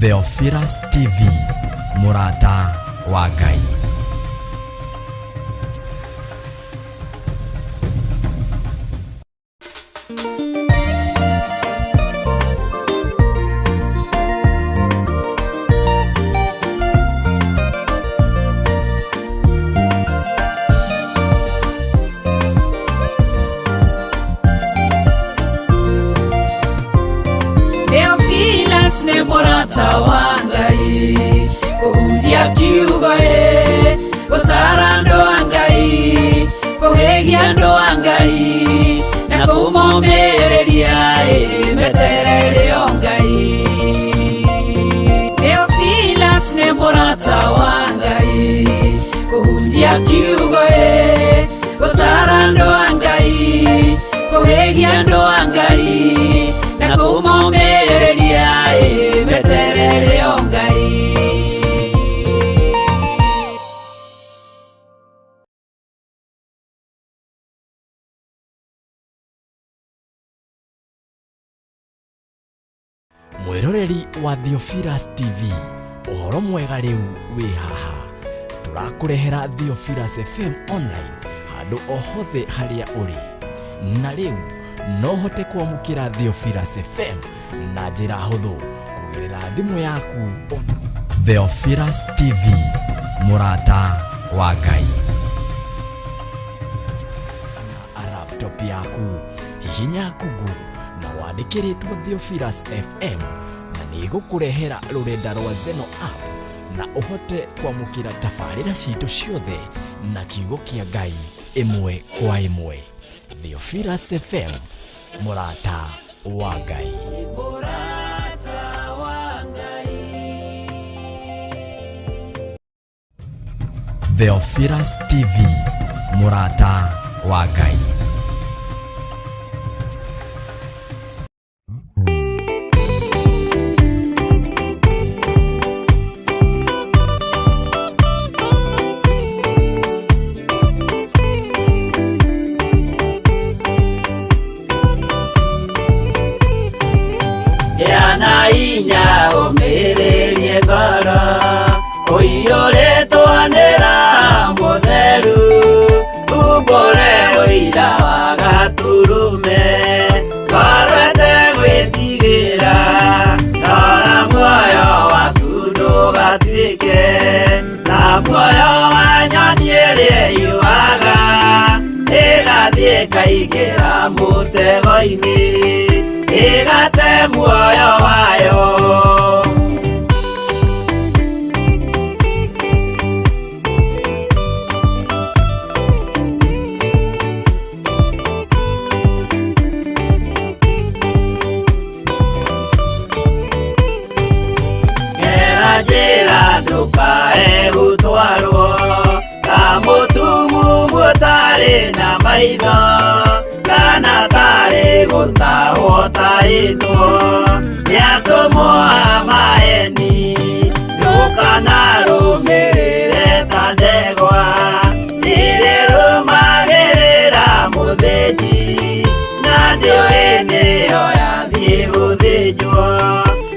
Theophilus TV, Murata wa Ngai. Murata wa Ngai, kuhunjia kiugo gutara ndo wa Ngai, kuhegia ndo wa Ngai, na kumomereria meterere o Ngai. Theophilus ne murata wa Ngai, kuhunjia kiugo gutara ndo wa Ngai, kuhegia ndo wa Ngai, na kumomereria meterere o Ngai. Mwiroreri wa Theophilus TV, uhoro mwega riu wi haha. Turakurehera Theophilus FM online handu ohothe haria uri. Na riu no hote kwamukira Theophilus FM na njira huthu kugerera thimu yaku. Theophilus TV, Murata wa Ngai. Na laptop yaku hihinya Google na wandikiritwo Theophilus FM na nigukurehera rurenda rwa Zeno app na uhote kwamukira tafarira citu ciothe na kiugo kia Ngai imwe kwa imwe. Theophilus FM, Murata wa Ngai. Murata wa Ngai. Theophilus TV, Murata wa Ngai. Inya umererie ngoro uiyore twanera mutheru ubore uira wa gaturume karete gwitigira nora muoyo waku ndugatuike na muoyo wa nyoni ĩrĩa yuaga ĩgathiĩ ĩkaingĩra mũtego-inĩ igate muoyo wayo. Gera njĩra ndũkae gũtwarwo ta mũtumumu ũtarĩ na maitho kana tarĩ gũtahwo taĩtwo nĩ atũmwo a maeni. Ndũkanarũmĩrĩre ta ndegwa ĩrĩa ĩrũmagĩrĩra mũthĩnji na ndĩoĩ nĩyo yathiĩ gũthĩnjwo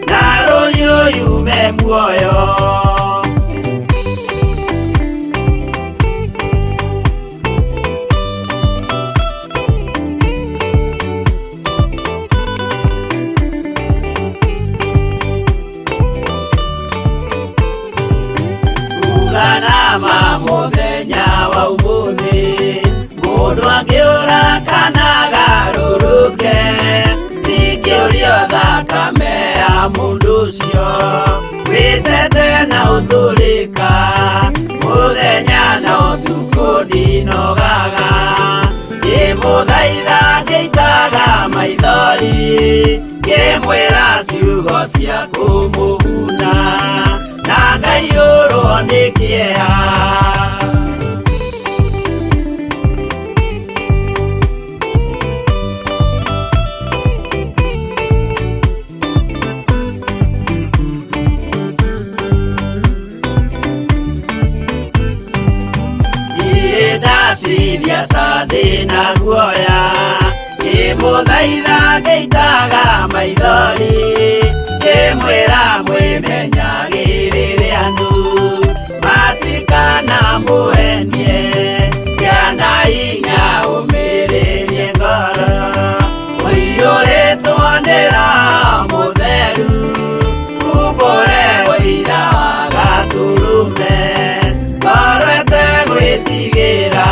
na rũhiũ yume muoyo. Nama muthenya wa umuthi mundu angiura kana garuruke ndingĩũrio thakame ya mundu ucio wĩtete na ũtũrĩka muthenya na ũtukũ ndinogaga ngĩmũthaitha ngĩitaga maithori ngĩmwĩra ciugo cia kũmũguna na ngaiyũrwo nĩ kĩeha. ngiaria ta ndina guoya ngimuthaitha ngeitaga maithori ngimwira mwimenyagirire andu matikana muhenie yana inya umiririe ngoro uiyuritwo nĩ Roho Mũtheru umbũre ũira wa Gatũrũme ngoro ĩtegwĩtigĩra.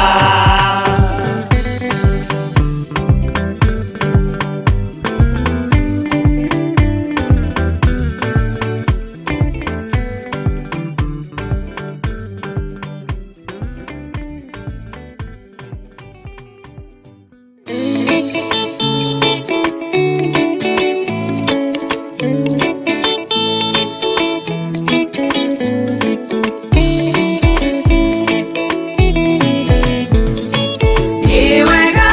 Ni wega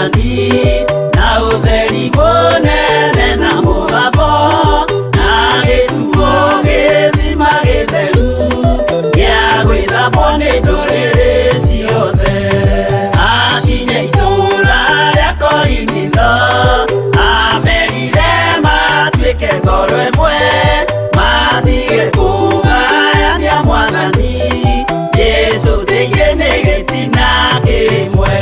Mwathani na utheri munene na mũgambo na gĩtuo gĩthima gĩtheru gĩa gwĩthambwo nĩ ndũrĩrĩ ciothe. Akinya itũũra rĩa Korinitho amerire matuĩke ngoro ĩmwe matige kũgayania Mwathani Jesũ thĩinĩ nĩ gĩtina kĩmwe.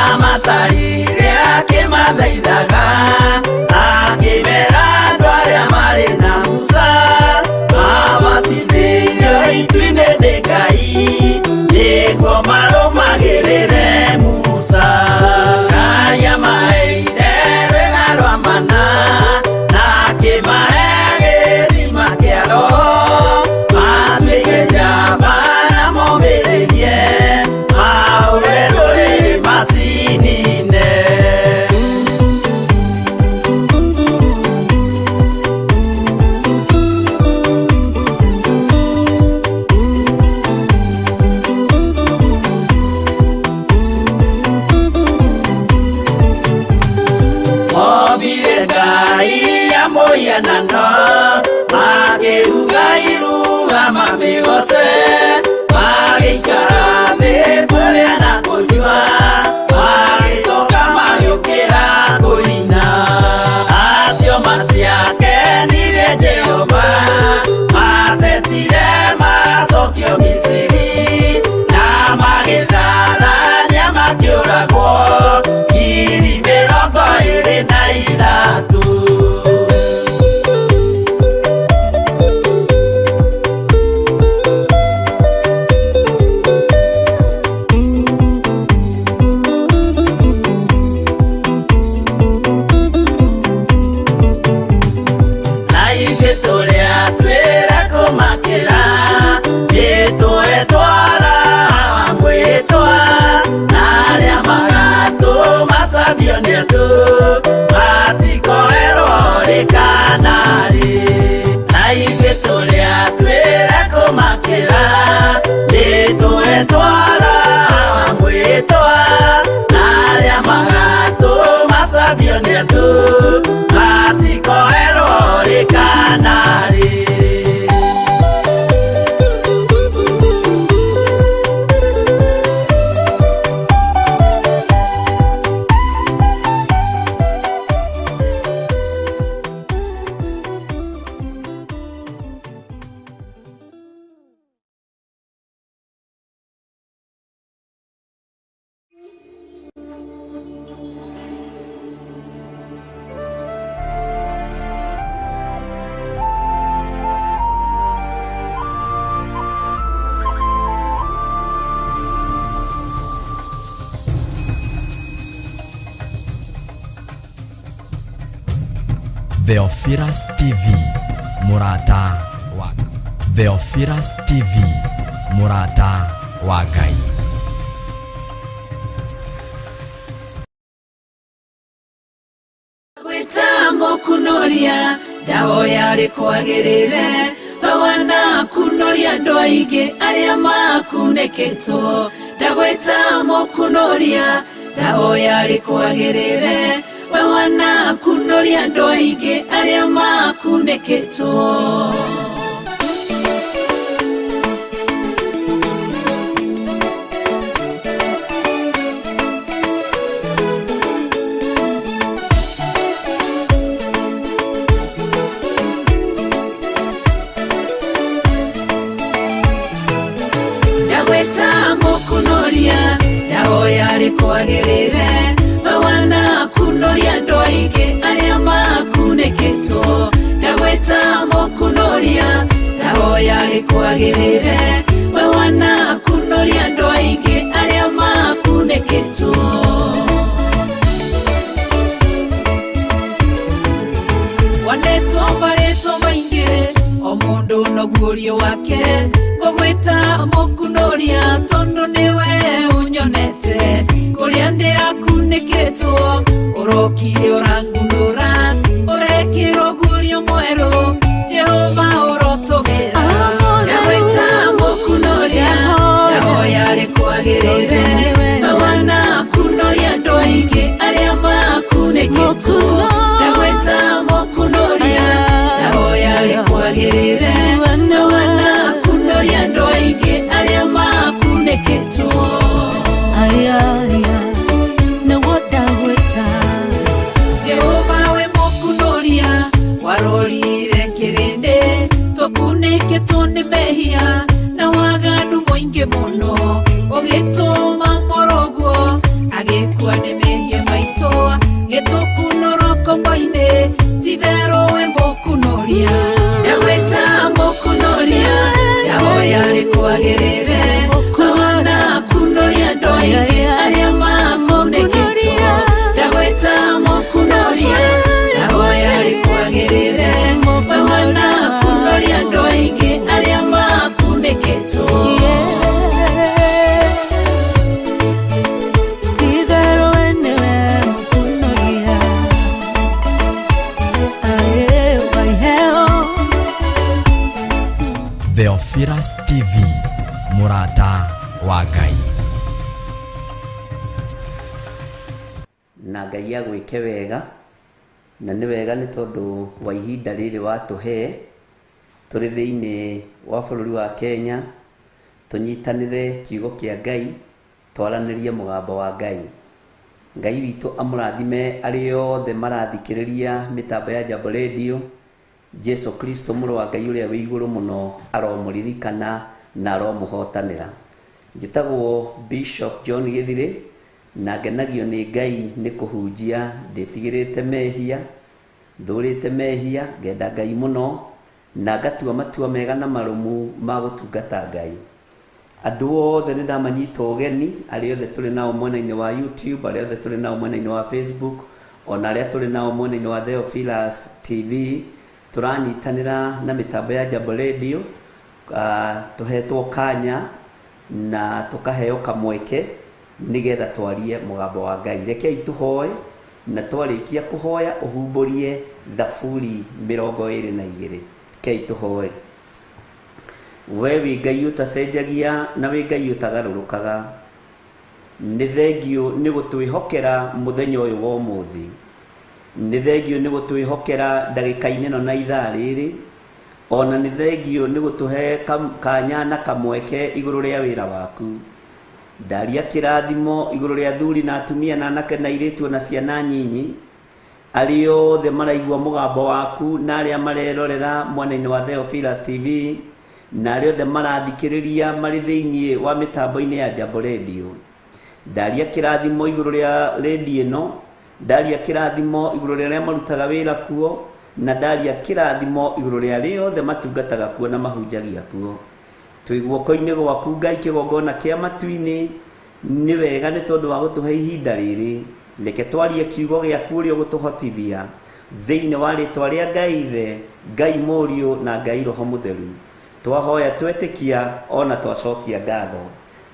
Amatarire akĩmathaithaga akĩmera andũ arĩa marĩ na Musa mabatithĩrio itu-inĩ nĩ Ngai nĩguo marũmagĩrĩre Musa. Ngai amaheire rwĩga rwa mana na akĩmahe gĩthima kĩa Roho matuĩke njamba na momĩrĩrie maũre rũrĩrĩ macinine. Obire Ngai amũhianano makĩruga iruga mamĩgoce magĩikara thĩ kũrĩa na kũnyua magĩcoka magĩũkĩra kũina. Acio matiakenire Jehova matetire macokio Misiri na magĩtharania makĩũragwo 23,000. Na ithuĩ tũrĩa twĩra kũmakĩra nĩtwetwara mwĩtwa na arĩa magatũmacambio nĩ andũ matikoerwo rĩkanarĩ. Na ithuĩ tũrĩa twĩra kũmakĩra nĩtwetwara mwĩtwa na arĩa magatũmacambio nĩ andũ matikoerwo rĩkanarĩ. Theophilus TV Murata wa Theophilus TV Murata wa Ngai. Gwĩtamo kunoria ndahoya rĩkwagĩrĩre wana kunoria andũ aingĩ arĩa makunĩkĩtwo. Ndagwĩtamo kunoria ndahoya rĩkwagĩrĩre wana kunoria andũ aingĩ arĩa makunĩkĩtwo. Ndagwĩtamo kunoria ndahoya rĩkwagĩrĩre wana kunoria andũ aingĩ arĩa makunĩkĩtwo. Ndagwĩtamo kunoria ndahoya rĩkwagĩrĩre wana kunoria andũ aingĩ arĩa makunĩkĩtwo. Wanetwo marĩtwo maingĩ o mũndũ no guorio wake. Ngũgwĩtamo kunoria tondũ nĩwe ũnyonete kũrĩa ugituma morogo agikua nĩ mehia maitũ gĩtũkunũroko ngoine tithero we mũkunoria ndagwĩta mũkunoria ndahoya rĩkwagĩrĩre wana kunoria ndoi arĩa makunĩkĩtwo ndagwĩta mũkunoria ndahoya rĩkwagĩrĩre wana kunoria ndoi arĩa makunĩkĩtwo Theophilus TV, Murata wa Ngai. Na Ngai agwĩke wega na nĩ wega nĩ tondũ wa ihinda rĩrĩ watũhe tũrĩ thĩinĩ wa bũrũri wa Kenya tũnyitanĩre kiugo kĩa Ngai twaranĩrie mũgambo wa Ngai. Ngai witũ amũrathime arĩ othe marathikĩrĩria mĩtambo ya Jambo Radio. Jesu Kristo mũrũ wa Ngai ũrĩa wĩ igũrũ mũno aromũririkana na aromũhotanĩra. Njĩtagwo Bishop John Gĩthirĩ na ngenagio nĩ Ngai nĩ kũhunjia ndĩtigĩrĩte mehia thũrĩte mehia ngenda Ngai mũno na ngatua matua mega na marũmu ma gũtungata Ngai. Andũ othe nĩ ndamanyita ũgeni arĩa othe tũrĩ nao mwena-inĩ wa YouTube, arĩa othe tũrĩ nao mwena-inĩ wa Facebook, ona arĩa tũrĩ nao mwena-inĩ wa Theophilus TV. Turanyitanĩra na mĩtambo ya Jambo Radio, tuhetwo kanya na tukaheo kamweke nigetha twarie mũgambo wa Ngai. Rekei tũhoe na twarĩkia kũhoya ũhumbũrie Thaburi 22. Rekei tũhoe. We wĩ Ngai ũtacenjagia na wĩ Ngai ũtagarũrũkaga, nĩ thengio nĩ gũtwĩhokera mũthenya ũyũ wa ũmũthĩ. Nĩ thengio nĩ gũtwĩhokera ndagĩka-inĩ ĩno na ithaa rĩrĩ, ona nĩ thengio nĩ gũtũhe kanya na kamweke igũrũ rĩa wĩra waku. Ndaria kĩrathimo igũrũ rĩa athuri na atumia na anake na airĩtu na ciana nyinyi arĩa othe maraigua mũgambo waku na arĩa marerorera mwena-inĩ wa Theophilus TV na arĩa othe marathikĩrĩria marĩ thĩinĩ wa mĩtambo-inĩ ya Jambo Radio. Ndaria kĩrathimo igũrũ rĩa radio ĩno, ndaria kĩrathimo igũrũ rĩa arĩa marutaga wĩra kuo, na ndaria kĩrathimo igũrũ rĩa arĩa othe matungataga kuo na mahunjagia kuo. Twĩ guoko-inĩ gwaku Ngai kĩgongona kĩa matu-inĩ, nĩ wega nĩ tondũ wa gũtũhe ihinda rĩrĩ. Reke twarie kiugo gĩaku ũrĩa ũgũtũhotithia thĩinĩ wa rĩtwa rĩa Ngai Ithe, Ngai Mũriũ na Ngai Roho Mũtheru. Twahoya twetĩkia ona twacokia ngatho,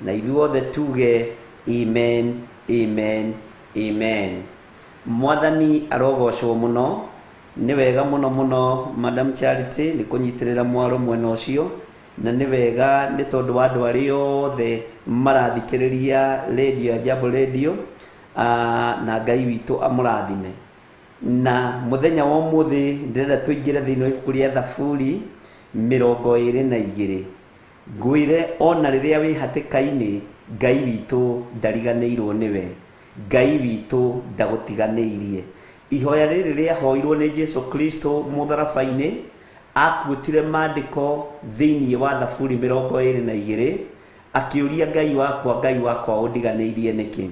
na ithuothe tuge amen, amen, amen. Mwathani arogocwo mũno. Nĩ wega mũno mũno Madam Charity nĩ kũnyitĩrĩra mwaro mwena ũcio, na nĩ wega nĩ tondũ wa andũ arĩa othe marathikĩrĩria radio ya Jambo Radio, na Ngai witũ amũrathime. Na mũthenya wa ũmũthĩ ndĩrenda tũingĩre thĩinĩ wa ibuku rĩa Thaburi 22. Ngwĩre ona rĩrĩa wĩ hatĩka-inĩ Ngai witũ ndariganĩirwo nĩwe, Ngai witũ ndagũtiganĩirie. Ihoya rĩrĩ rĩahoirwo nĩ Jesu Kristo mũtharaba-inĩ, akuĩtire maandĩko thĩinĩ wa Thaburi 22 akĩũria Ngai wakwa ũndiganĩirie nĩkĩ.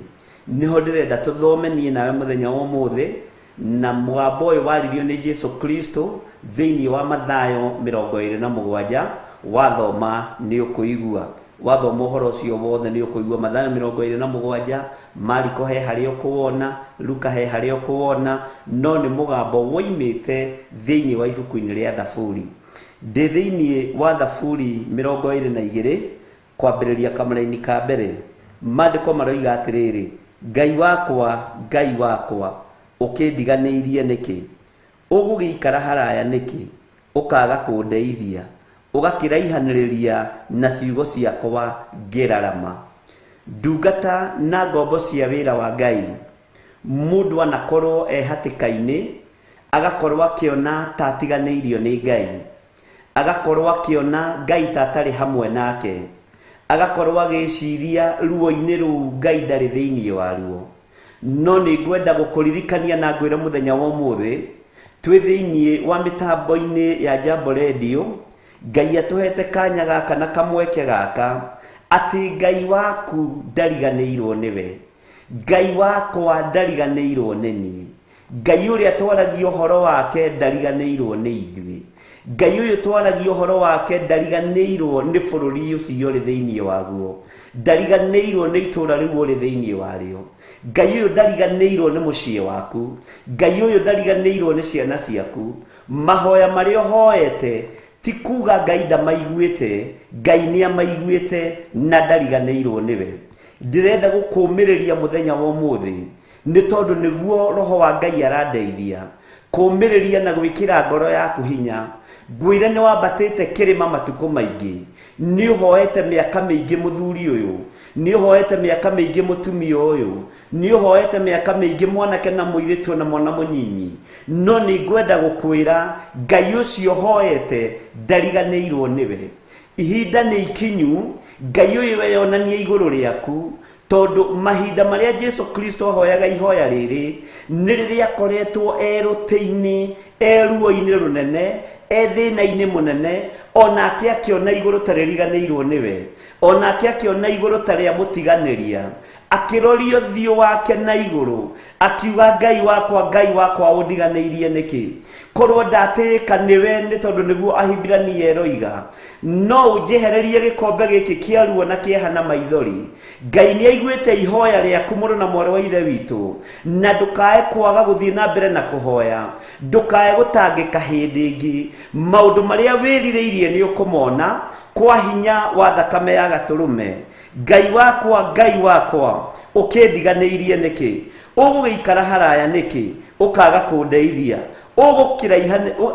Nĩho ndĩrenda tũthome niĩ nawe mũthenya wa ũmũthĩ, na mũgambo ũyũ waririo nĩ Jesu Kristo thĩinĩ wa Mathayo 27. Wathoma nĩ ũkũigua, wathoma ũhoro ũcio wothe nĩ ũkũigua. Mathayo 27, Mariko he harĩa ũkũwona, Luka he harĩa ũkũwona, no nĩ mũgambo woimĩte thĩinĩ wa ibuku-inĩ rĩa Thaburi. Ndĩ thĩinĩ wa Thaburi 22 kwambĩrĩria kamũra-inĩ ka mbere. Maandĩko maroiga atĩrĩrĩ: Ngai wakwa ũkĩndiganĩirie nĩkĩ? Ũgũgĩikara haraya nĩkĩ? Ũkaaga kũndeithia, ũgakĩraihanĩrĩria na ciugo ciakwa ngĩrarama. Ndungata na ngombo cia wĩra wa Ngai. Mũndũ anakorwo hatĩka-inĩ, agakorwo akĩona ta atiganĩirio nĩ Ngai, agakorwo akĩona Ngai ta atarĩ hamwe nake, agakorwo agĩciria ruo-inĩ rũu Ngai ndarĩ thĩinĩ waruo. No nĩ ngwenda gũkũririkania na ngwĩre mũthenya wa ũmũthĩ, twĩ thĩinĩ wa mĩtambo-inĩ ya Jambo Radio, Ngai atũhete kanya gaka na kamweke gaka ati Ngai waku ndariganĩirwo niwe, Ngai wakwa ndariganĩirwo nĩ niĩ, Ngai ũrĩa twaragia ũhoro wake ndariganĩirwo nĩ ithuĩ, Ngai ũyũ twaragia ũhoro wake ndariganĩirwo nĩ bũrũri ũcio ũrĩ thĩinĩ waguo, ndariganĩirwo nĩ itũũra rĩu ũrĩ thĩinĩ warĩo, Ngai ũyũ ndariganĩirwo nĩ mũciĩ waku, Ngai ũyũ ndariganĩirwo nĩ ciana ciaku. Mahoya marĩa ũhoete ti kuga Ngai ndamaiguĩte, Ngai nĩamaiguĩte na ndariganĩirwo nĩwe. Ndĩrenda gũkũũmĩrĩria mũthenya wa ũmũthĩ nĩ tondũ nĩguo Roho wa Ngai arandeithia kũũmĩrĩria na gwĩkĩra ngoro yaku hinya. Ngwĩre nĩ wambatĩte kĩrĩma matukũ maingĩ, nĩ ũhoete mĩaka mĩingĩ mũthuri ũyũ, nĩ ũhoete mĩaka mĩingĩ mũtumia ũyũ, nĩ ũhoete mĩaka mĩingĩ mwanake na mũirĩtu na mwana mũnyinyi, no nĩ ngwenda gũkwĩra Ngai ũcio hoete ndariganĩirwo nĩwe. Ihinda nĩ ikinyu Ngai ũyũ weyonanie igũrũ rĩaku, tondũ mahinda marĩa Jesu Kristo ahoyaga ihoya rĩrĩ nĩ rĩrĩa akoretwo erũtĩ-inĩ, ruo-inĩ rũnene, thĩna-inĩ mũnene, onake akĩona igũrũ ta rĩriganĩirwo nĩwe, onake akĩona igũrũ ta rĩa mũtiganĩria, akĩroria ũthiũ wake na igũrũ akiuga Ngai wakwa ũndiganĩirie nĩkĩ? Korwo ndatĩĩka nĩwe nĩ tondũ nĩguo Ahibirania eroiga, no ũnjehererie gĩkombe gĩkĩ kĩa ruo na kĩeha na maithori. Ngai nĩaiguĩte ihoya rĩaku mũrũ na mwarĩ wa ithe witũ, na ndũkae kwaga gũthiĩ na mbere na kũhoya, ndũkae gũtangĩka hĩndĩ ĩngĩ. Maũndũ marĩa wĩrirĩirie nĩ ũkũmona kwa hinya wa thakame ya Gatũrũme. Ngai wakwa ũkĩndiganĩirie nĩkĩ? Ũgũgĩikara haraya nĩkĩ ũkaga kũndeithia?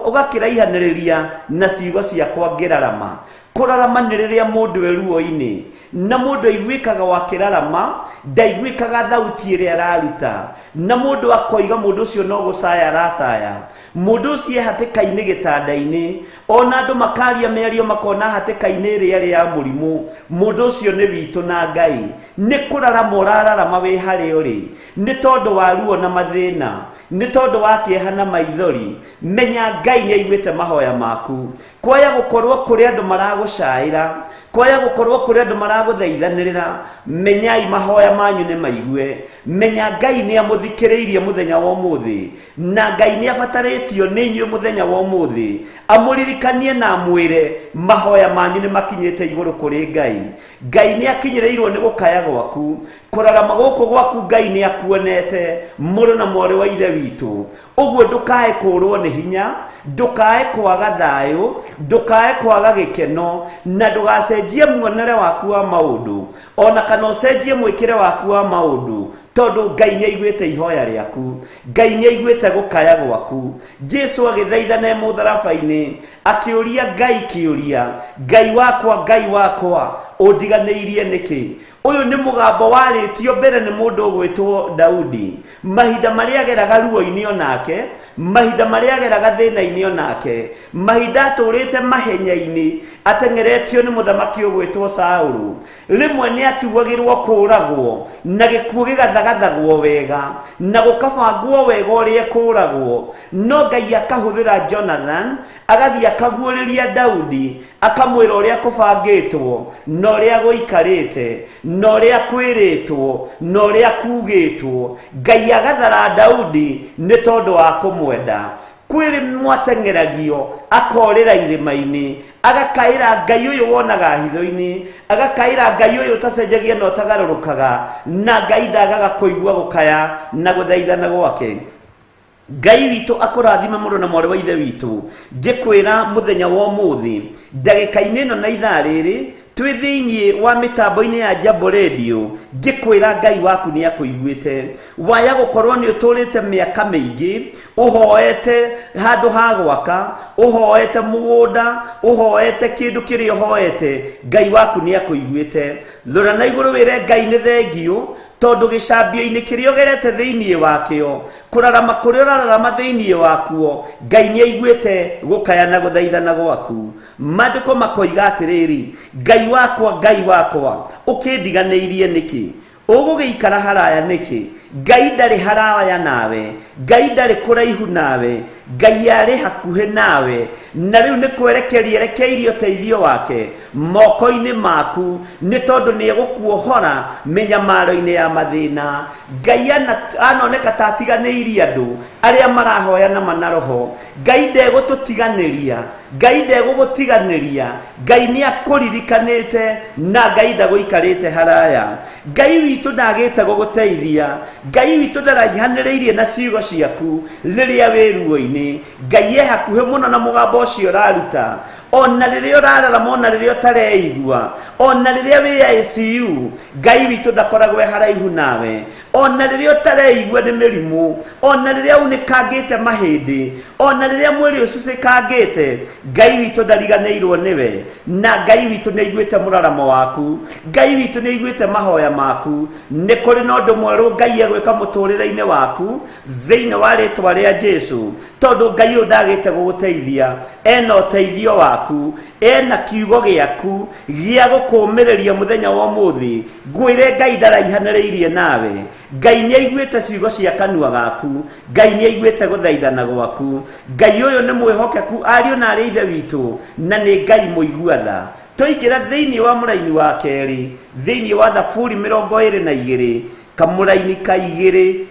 Ũgakĩraihanĩrĩria na ciugo ciakwa ngĩrarama. Kũrarama nĩ rĩrĩa mũndũ e ruo-inĩ, na mũndũ aiguĩkaga wakĩrarama ndaiguĩkaga thauti ĩrĩa araruta, na mũndũ akoiga mũndũ ũcio no gũcaya aracaya, mũndũ ũcio hatĩka-inĩ gĩtanda-inĩ, ona andũ makaria mĩario makona hatĩka-inĩ ĩrĩa ya mũrimũ, mũndũ ũcio nĩ witũ na Ngai. Nĩ kũrarama ũrararama wĩ harĩa ũrĩ, nĩ tondũ wa ruo na mathĩna, nĩ tondũ wa kĩeha na maithori. Menya Ngai nĩaiguĩte mahoya maku. Kwaya gũkorwo kũrĩ andũ maragũcaĩra, kwaya gũkorwo kũrĩ andũ maragũthaithanĩrĩra, menyai mahoya manyu nĩ maigue. Menya Ngai nĩamũthikĩrĩirie mũthenya wa ũmũthĩ, na Ngai nĩabatarĩtio nĩ inyuĩ mũthenya wa ũmũthĩ amũririkanie na amwĩre mahoya manyu nĩ makinyĩte igũrũ kũrĩ Ngai. Ngai nĩakinyĩrĩirwo nĩ gũkaya gwaku, kũrarama gũkũ gwaku Ngai nĩakuonete mũrũ na mwarĩ wa ithe witũ. Ũguo ndũkae kũũrwo nĩ hinya, ndũkae kwaga thayũ, ndũkae kwaga gĩkeno, na ndũgacenjie muonere waku wa maũndũ, ona kana ũcenjie mwĩkĩre waku wa maũndũ, tondũ Ngai nĩaiguĩte ihoya rĩaku, Ngai nĩaiguĩte gũkaya gwaku. Jesu agĩthaithana mũtharaba-inĩ akĩũria Ngai kĩũria, Ngai wakwa ũndiganĩirie nĩkĩ? Ũyũ nĩ mũgambo warĩtio mbere nĩ mũndũ ũgwĩtwo Daudi, mahinda marĩa ageraga ruo-inĩ onake, mahinda marĩa ageraga thĩna-inĩ onake, mahinda atũrĩte mahenya-inĩ ateng'eretio nĩ mũthamaki ũgwĩtwo Saũlũ. Rĩmwe nĩatuagĩrwo kũũragwo na gĩkuũ gĩgathagathagwo wega na gũkabangwo wega ũrĩa kũũragwo, no Ngai akahũthĩra Jonathan agathiĩ akaguũrĩria Daudi, akamwĩra ũrĩa kũbangĩtwo na ũrĩa gũikarĩte na ũrĩa kwĩrĩtwo na ũrĩa kugĩtwo. Ngai agathara Daudi nĩ tondũ wa kũmwenda. Kwĩrĩ mwateng'eragio akorĩra irĩma-inĩ, agakaĩra Ngai ũyũ wonaga hitho-inĩ, agakaĩra Ngai ũyũ ũtacenjagia na ũtagarũrũkaga, na Ngai ndagaga kũigua gũkaya na gũthaithana gwake. Ngai witũ akũrathime mũrũ na mwarĩ wa ithe witũ. Ngĩkwĩra mũthenya wa ũmũthĩ, ndagĩka-inĩ ĩno na ithaa rĩrĩ twĩ thĩinĩ wa mĩtambo-inĩ ya Jambo Radio, ngĩkwĩra Ngai waku nĩakũiguĩte. Waya gũkorwo nĩ ũtũrĩte mĩaka mĩingĩ ũhoete handũ ha gwaka, ũhoete mũgũnda, ũhoete kĩndũ kĩrĩa ũhoete, Ngai waku nĩakũiguĩte. Rora na igũrũ wĩre Ngai nĩ thengio, tondũ gĩcambio-inĩ kĩrĩa ũgerete thĩinĩ wakĩo, kũrarama kũrĩa ũrararama thĩinĩ wakuo, Ngai nĩaiguĩte gũkaya na gũthaithana gwaku. Maandĩko makoiga atĩrĩrĩ, Ngai wakwa ũkĩndiganĩirie nĩkĩ? ugugiikara haraya niki Ngai ndari haraya nawe Ngai ndari kuraihu nawe Ngai ari hakuhe nawe na riu ni kwerekeria rekeirio teithio wake moko-ini maku ni tondu ni gukuohora menyamaro-ini ya mathina Ngai anoneka tatiganĩirie andu aria marahoya na manaroho Ngai ndegututiganĩria Ngai ndegugutiganĩria Ngai ni akuririkanĩte na Ngai ndaguikarĩte haraya Ngai witu ndagĩte guguteithia Ngai witu ndaragihanĩrĩirie na ciugo ciaku rĩrĩa wĩruo-inĩ Ngai e hakuhĩ mũno na mũgambo ũcio ũraruta ona rĩrĩa ũrararama ona rĩrĩa ũtareigua ona rĩrĩa wĩ ICU Ngai witu ndakoragwo haraihu nawe ona rĩrĩa ũtareigua nĩ mĩrimũ ona rĩrĩa unĩkangĩte mahĩndĩ ona rĩrĩa mwĩrĩ ũcucĩkangĩte Ngai witu ndariganĩirwo nĩwe na Ngai witu nĩ aiguĩte mũraramo waku Ngai witu nĩ aiguĩte mahoya maku nĩ kũrĩ na ũndũ mwerũ Ngai egwĩka mũtũrĩre-inĩ waku thĩinĩ wa rĩtwa rĩa Jesũ tondũ Ngai ũyũ ndagĩte gũgũteithia ena ũteithio waku ena kiugo gĩaku gĩa gũkũũmĩrĩria mũthenya wa ũmũthĩ ngwĩre Ngai ndaraihanĩrĩirie nawe Ngai nĩ aiguĩte ciugo cia kanua gaku Ngai nĩ aiguĩte gũthaithana gwaku Ngai ũyũ nĩ mwĩhokeku ariũ na arĩ ithe witũ na nĩ Ngai mũigua tha tũingĩra thĩinĩ wa mũraini wa kerĩ thĩinĩ wa Thaburi 22 kamũraini ka 2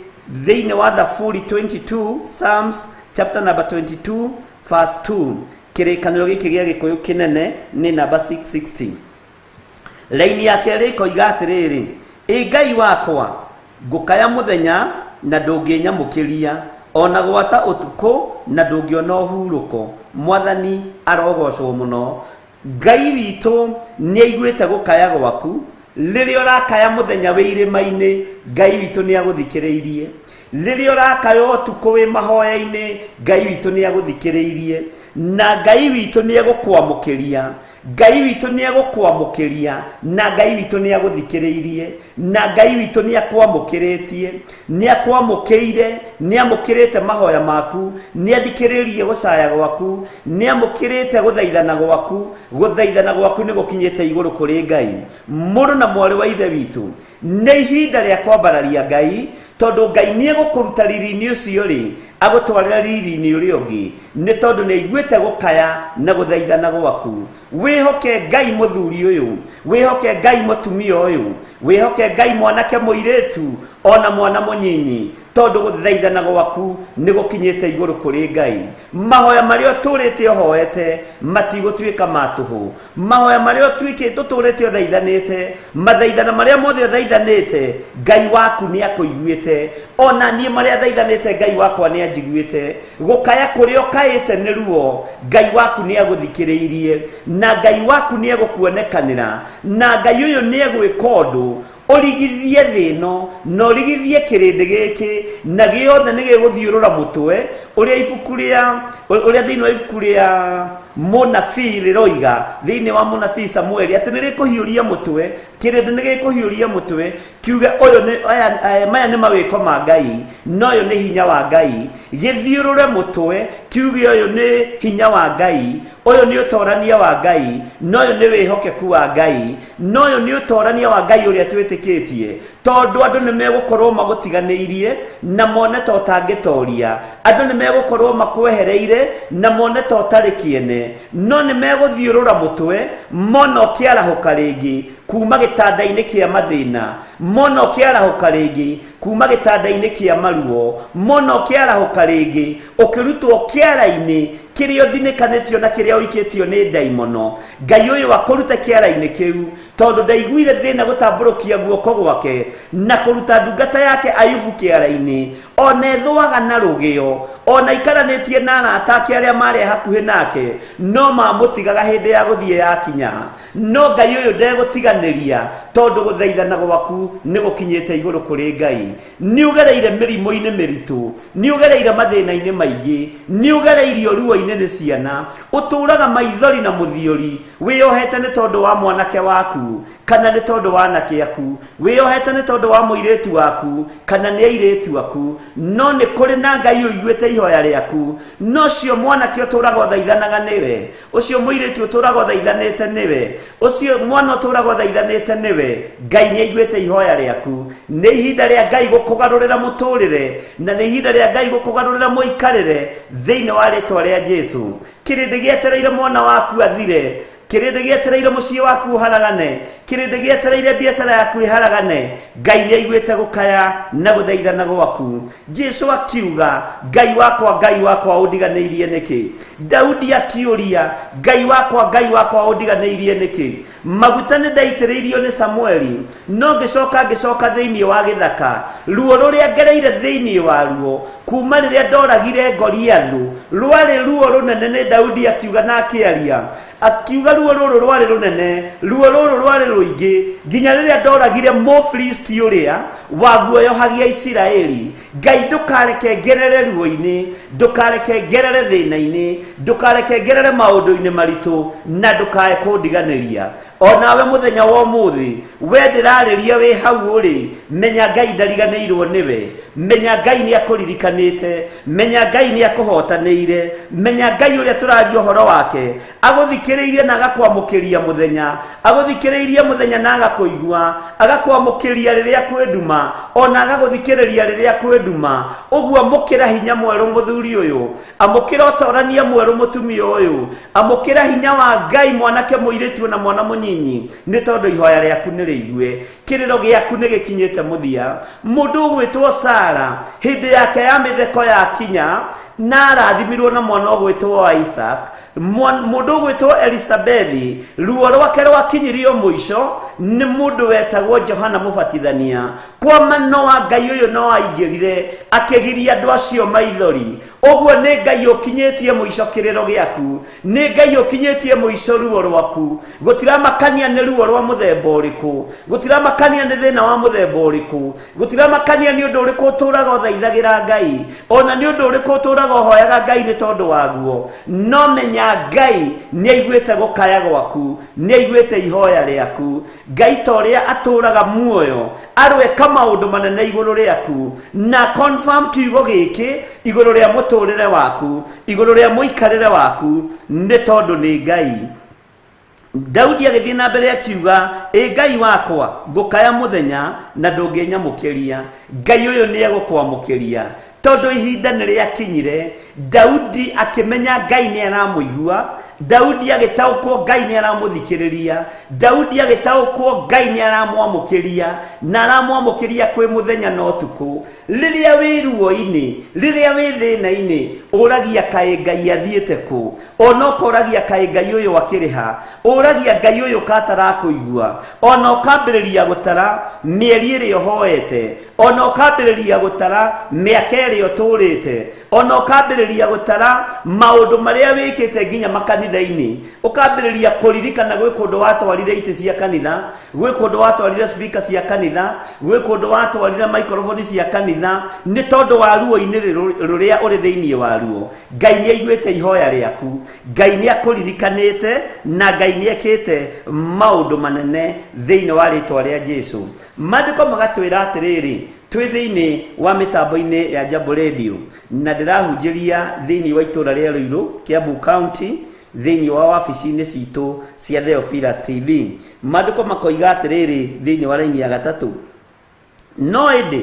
thĩinĩ wa Thaburi 22 Psalms chapter number 22 verse 2 kĩrĩkanĩro gĩkĩ gĩa Gĩkũyũ kĩnene nĩ number 660 raini ya kerĩ ĩkoiga atĩrĩrĩ Ngai wakwa ngũkaya mũthenya na ndũngĩnyamũkĩria ona gwata ũtukũ na ndũngĩona ũhurũko Mwathani arogocwo mũno Ngai witũ nĩ aiguĩte gũkaya gwaku rĩrĩa ũrakaya mũthenya wĩ irĩma-inĩ Ngai witũ nĩ agũthikĩrĩirie rĩrĩa ũrakaya ũtukũ wĩ mahoya-inĩ Ngai witũ nĩ agũthikĩrĩirie na Ngai witũ nĩ egũkwamũkĩria Ngai witũ nĩ egũkwamũkĩria na Ngai witũ nĩ agũthikĩrĩirie na Ngai witũ nĩ akwamũkĩrĩtie nĩ akwamũkĩire nĩ amũkĩrĩte mahoya maku nĩ athikĩrĩirie gũcaya gwaku nĩ amũkĩrĩte gũthaithana gwaku nĩ gũkinyĩte igũrũ kũrĩ Ngai mũrũ na mwarĩ wa ithe witũ nĩ ihinda rĩa kwambararia Ngai tondu Ngai nĩ egũkũruta riri-inĩ ũcio rĩ agũtwarĩra riri-inĩ ũrĩa ũngĩ nĩ tondũ nĩ aiguĩte gũkaya na gũthaithana gwaku wĩhoke Ngai mũthuri ũyũ wĩhoke Ngai mũtumia ũyũ wĩhoke Ngai mwanake mũirĩtu ona mwana mũnyinyi tondu gũthaithana gwaku nĩ gũkinyĩte igũrũ kũrĩ Ngai mahoya marĩa ũtũrĩte ũhoete matigũtuĩka ma tũhũ mahoya marĩa ũtũrĩte ũthaithanĩte mathaithana marĩa mothe ũthaithanĩte Ngai waku nĩ akũiguĩte ona niĩ marĩa thaithanĩte Ngai wakwa nĩ anjiguĩte gũkaya kũrĩa ũkaĩte nĩ ruo Ngai waku nĩ agũthikĩrĩirie na Ngai waku nĩ egũkuonekanĩra na Ngai ũyũ nĩ egwĩka ũndũ origithie thĩno na origithie kĩrĩndĩ gĩkĩ na gĩothe nĩ gĩgũthiũrũra mũtwe ũrĩa thĩinĩ wa ibuku rĩa mũnabii rĩroiga thĩinĩ wa mũnabii Samueli atĩ nĩ rĩkũhiũria mũtwe kĩrĩndĩ nĩ gĩkũhiũria mũtwe kiuge maya nĩ mawĩko ma Ngai na ũyũ nĩ hinya wa Ngai gĩthiũrũre mũtwe kiuge ũyũ nĩ hinya wa Ngai ũyũ nĩ ũtorania wa Ngai na ũyũ nĩ wĩhokeku wa Ngai na ũyũ nĩ ũtorania wa Ngai ũrĩa twĩtĩkĩtie tondũ andũ nĩ megũkorwo magũtiganĩirie na mone ta ũtangĩtoria andũ nĩ megũkorwo makwehereire na mone ta ũtarĩ kĩene no nĩ megũthiũrũra mũtwe mona ũkĩarahũka rĩngĩ kuma gĩtanda-inĩ kĩa mathĩna mona ũkĩarahũka rĩngĩ kuma gĩtanda-inĩ kĩa maruo mona ũkĩarahũka rĩngĩ ũkĩrutwo kĩara-inĩ kĩrĩa ũthinĩkanĩtio na kĩrĩa ũikĩtio nĩ ndaimono Ngai ũyũ akũrute kĩara-inĩ kĩu tondũ ndaiguire thĩna gũtambũrũkia guoko gwake na kũruta ndungata yake Ayubu kĩara-inĩ ona ethũaga na rũgĩo ona ikaranĩtie na arata ake arĩa marĩ hakuhĩ nake no mamũtigaga hĩndĩ ya gũthiĩ yakinya no Ngai ũyũ ndegũtiganĩria tondũ gũthaithana gwaku nĩ gũkinyĩte igũrũ kũrĩ Ngai nĩ ũgereire mĩrimũ-inĩ mĩritũ nĩ ũgereire mathĩna-inĩ maingĩ nĩ ũgereirio ruo-inĩ maitho-inĩ nĩ ciana, ũtũũraga maithori na mũthiori, wĩyohete nĩ tondũ wa mwanake waku kana nĩ tondũ wa anake aku, wĩyohete nĩ tondũ wa mũirĩtu waku kana nĩ airĩtu aku, no nĩ kũrĩ na Ngai ũiguĩte ihoya rĩaku, no ũcio mwanake ũtũũraga ũthaithanaga nĩwe, ũcio mũirĩtu ũtũũraga ũthaithanĩte nĩwe, ũcio mwana ũtũũraga ũthaithanĩte nĩwe. Ngai nĩ aiguĩte ihoya rĩaku. Nĩ ihinda rĩa Ngai gũkũgarũrĩra mũtũũrĩre, na nĩ ihinda rĩa Ngai gũkũgarũrĩra mũikarĩre thĩinĩ wa rĩĩtwa rĩa Jesũ. Kĩrĩndĩ gĩetereire mwana waku athire, kĩrĩndĩ gĩetereire mũciĩ waku ũharagane, kĩrĩndĩ gĩetereire biacara yaku ĩharagane. Ngai nĩ aiguĩte gũkaya na gũthaithana gwaku. Jesũ akiuga, Ngai wakwa ũndiganĩirie nĩkĩ? Daudi akiũria, Ngai wakwa ũndiganĩirie nĩkĩ? Maguta nĩ ndaitĩrĩirio nĩ Samueli, no ngĩcoka thĩinĩ wa gĩthaka, ruo rũrĩa ngereire thĩinĩ waruo kuma rĩrĩa ndoragire Goliathu rwarĩ ruo rũnene. Nĩ Daudi akiuga na akĩaria, akiuga ruo rũrũ rwarĩ rũnene, ruo rũrũ rwarĩ rũingĩ, nginya rĩrĩa ndoragire Mũfilisti ũrĩa waguoyohagia Isiraeli. Ngai ndũkareke ngerere ruo-inĩ, ndũkareke ngerere thĩna-inĩ, ndũkareke ngerere maũndũ-inĩ maritũ, na ndũkae kũndiganĩria. Onawe mũthenya wa ũmũthĩ, we ndĩrarĩria wĩ hau ũrĩ, menya Ngai ndariganĩirwo nĩwe, menya Ngai nĩ akũririkanĩte, menya Ngai nĩ akũhotanĩire, menya Ngai ũrĩa tũraria ũhoro wake agũthikĩrĩirie na agakwamũkĩria mũthenya, agũthikĩrĩirie mũthenya na agakũigua, agakwamũkĩria rĩrĩa kwĩ nduma, ona agagũthikĩrĩria rĩrĩa kwĩ nduma. Ũguo amũkĩra hinya mwerũ mũthuri ũyũ, amũkĩra ũtorania mwerũ mũtumia ũyũ, amũkĩra hinya wa Ngai mwanake mũirĩtu na mwana mũnyinyi, nĩ tondũ ihoya rĩaku nĩ rĩigue, kĩrĩro gĩaku nĩ gĩkinyĩte mũthia. Mũndũ ũgwĩtwo Sara hĩndĩ yake ya mĩtheko yakinya, na arathimirwo na mwana ũgwĩtwo Isaac. Mũndũ ũgwĩtwo Elisabethi ruo rwake rwakinyirio mũico nĩ mũndũ wetagwo Johana Mũbatithania. Kwa mano wa Ngai ũyũ no aingĩrire akĩgiria andũ acio maithori. Ũguo nĩ Ngai ũkinyĩtie mũico kĩrĩro gĩaku, nĩ Ngai ũkinyĩtie mũico ruo rwaku. Gũtiramakania nĩ ruo rwa mũthemba ũrĩkũ, gũtiramakania nĩ thĩna wa mũthemba ũrĩkũ, gũtiramakania nĩ ũndũ ũrĩkũ ũtũũraga ũthaithagĩra Ngai, ona nĩ ũndũ ũrĩkũ ũtũũraga ũhoyaga Ngai nĩ tondũ waguo. No menya Ngai nĩ aiguĩte gũkaya gwaku, nĩ aiguĩte ihoya rĩaku. Ngai ta ũrĩa atũũraga muoyo arweka maũndũ manene igũrũ rĩaku, na confirm kiugo gĩkĩ igũrũ rĩa mũtũũrĩre waku, igũrũ rĩa mũikarĩre waku, nĩ tondũ nĩ Ngai. Daudi agĩthiĩ na mbere akiuga, Ngai wakwa ngũkaya mũthenya na ndũngĩnyamũkĩria. Ngai ũyũ nĩ egũkwamũkĩria tondũ ihinda nĩ rĩakinyire. Daudi akĩmenya Ngai nĩ aramũigua, Daudi agĩtaũkwo Ngai nĩ aramũthikĩrĩria, Daudi agĩtaũkwo Ngai nĩ aramwamũkĩria, na aramwamũkĩria kwĩ mũthenya na ũtukũ. Rĩrĩa wĩ ruo-inĩ, rĩrĩa wĩ thĩna-inĩ, ũragia kaĩ Ngai athiĩte kũ? Ona ũkoragia kaĩ Ngai ũyũ akĩrĩha, ũragia Ngai ũyũ katarakũigua, ona ũkambĩrĩria gũtara mĩeri ĩrĩa ũhoete, ona ũkambĩrĩria gũtara mĩaka ĩrĩa ũtũũrĩte, ona ũkambĩrĩria gũtara maũndũ marĩa wĩkĩte nginya makanitha-inĩ, ũkambĩrĩria kũririkana gwĩ kũndũ watwarire itĩ cia kanitha, gwĩ kũndũ watwarire speaker cia kanitha, gwĩ kũndũ watwarire microphone cia kanitha, nĩ tondũ wa ruo-inĩ rũrĩa ũrĩ thĩinĩ waruo. Ngai nĩ aiguĩte ihoya rĩaku, Ngai nĩ akũririkanĩte, na Ngai nĩ ekĩte maũndũ manene thĩinĩ wa rĩĩtwa rĩa Jesũ. Maandĩko magatwĩra atĩrĩrĩ, twĩ thĩinĩ wa mĩtambo-inĩ ya Jambo Radio, na ndĩrahunjĩria thĩinĩ wa itũũra rĩa Ruiru, Kiambu County, thĩinĩ wa wabici-inĩ citũ cia Theophilus TV. Maandĩko makoiga atĩrĩrĩ thĩinĩ wa raini ya gatatũ, no ĩndĩ